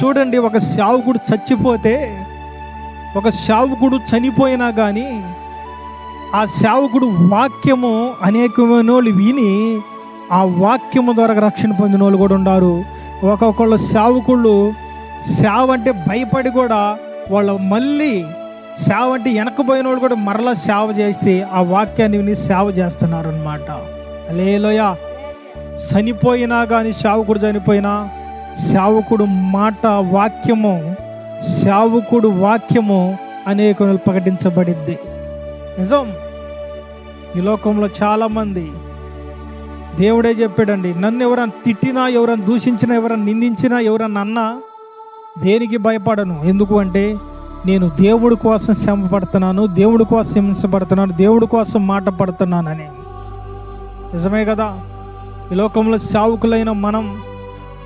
చూడండి, ఒక సేవకుడు చచ్చిపోతే, ఒక సేవకుడు చనిపోయినా కానీ ఆ సేవకుడు వాక్యము అనేకమైన వాళ్ళు విని ఆ వాక్యము ద్వారా రక్షణ పొందిన వాళ్ళు కూడా ఉన్నారు. ఒక్కొక్కళ్ళు సేవకుళ్ళు సేవ అంటే భయపడి కూడా వాళ్ళు మళ్ళీ సేవ అంటే వెనకపోయిన వాళ్ళు కూడా మరలా సేవ చేస్తే ఆ వాక్యాన్ని విని సేవ చేస్తున్నారు అన్నమాట. హల్లెలూయా. చనిపోయినా కానీ సేవకుడు చనిపోయినా సేవకుడు మాట వాక్యము, సేవకుడు వాక్యము అనేక ప్రకటించబడింది. నిజం. ఈ లోకంలో చాలామంది, దేవుడే చెప్పాడండి, నన్ను ఎవరైనా తిట్టినా, ఎవరైనా దూషించినా, ఎవరైనా నిందించినా, ఎవరైనా అన్నా దేనికి భయపడను. ఎందుకు అంటే నేను దేవుడి కోసం శ్రమ పడుతున్నాను, దేవుడి కోసం హింసపడుతున్నాను, దేవుడి కోసం మాట పడుతున్నానని. నిజమే కదా. ఈ లోకంలో సేవకులైన మనం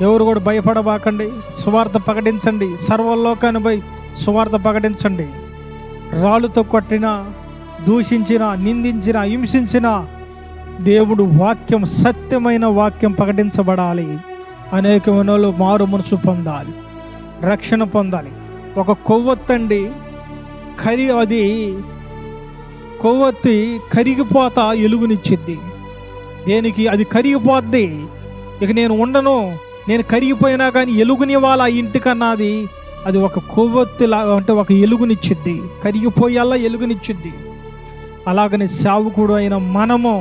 ఎవరు కూడా భయపడబాకండి. సువార్త ప్రకటించండి. సర్వలోకాన్ని పోయి సువార్త ప్రకటించండి. రాళ్ళతో కొట్టినా, దూషించినా, నిందించినా, హింసించినా దేవుడు వాక్యం, సత్యమైన వాక్యం ప్రకటించబడాలి. అనేకమైన వాళ్ళు మారు మనసు పొందాలి, రక్షణ పొందాలి. ఒక కొవ్వొత్తండి కొవ్వొత్తి కరిగిపోతా ఎలుగునిచ్చిద్ది. దేనికి? అది కరిగిపోద్ది. ఇక నేను ఉండను, నేను కరిగిపోయినా కానీ ఎలుగునివ్వాలి ఆ ఇంటికన్నా. అది ఒక కొవ్వొత్తిలా, అంటే ఒక ఎలుగునిచ్చిద్ది. కరిగిపోయేలా ఎలుగునిచ్చిద్ది. అలాగని సేవకుడు అయిన మనము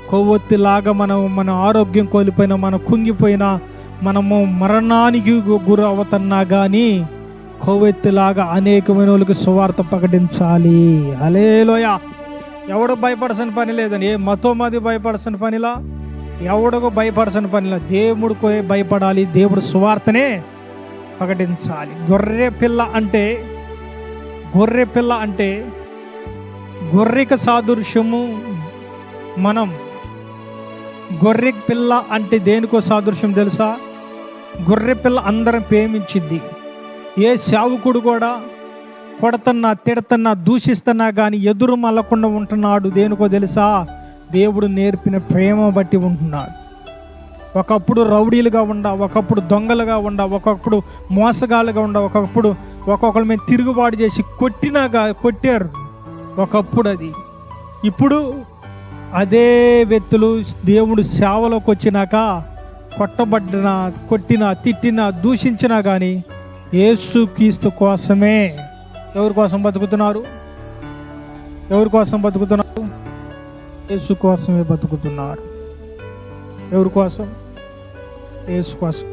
కొవ్వొత్తిలాగా మన ఆరోగ్యం కోల్పోయినా, మనం కుంగిపోయినా, మనము మరణానికి గురి అవుతున్నా కానీ కొవ్వొత్తిలాగా అనేకమైన వాళ్ళకి సువార్త ప్రకటించాలి. హల్లెలూయా. ఎవడు భయపడాల్సిన పని లేదని, ఏ మతోమది భయపడాల్సిన పనిలా, ఎవడకు భయపడాల్సిన పనిలా. దేవుడికి భయపడాలి, దేవుడు సువార్తనే ప్రకటించాలి. గొర్రె పిల్ల అంటే గొర్రెకి సాదృశ్యము. మనం గొర్రె పిల్ల అంటే దేనికో సాదృశ్యం తెలుసా? గొర్రె పిల్ల అందరం ప్రేమించింది. ఏ సేవకుడు కూడా కొడుతున్నా, తిడుతున్నా, దూషిస్తున్నా కానీ ఎదురు మళ్ళకుండా ఉంటున్నాడు. దేనికో తెలుసా? దేవుడు నేర్పిన ప్రేమ బట్టి ఉంటున్నాడు. ఒకప్పుడు రౌడీలుగా ఉండ, ఒకప్పుడు దొంగలుగా ఉండ, ఒకప్పుడు మోసగాళ్ళుగా ఉండ, ఒక్కొక్కరి మీద తిరుగుబాటు చేసి కొట్టారు ఒకప్పుడు. అది ఇప్పుడు అదే వ్యక్తులు దేవుడు సేవలోకి వచ్చినాక కొట్టినా, తిట్టినా, దూషించినా కానీ యేసుక్రీస్తు కోసమే. ఎవరి కోసం బతుకుతున్నారు? యేసు కోసమే బతుకుతున్నారు. ఎవరి కోసం? యేసు కోసం.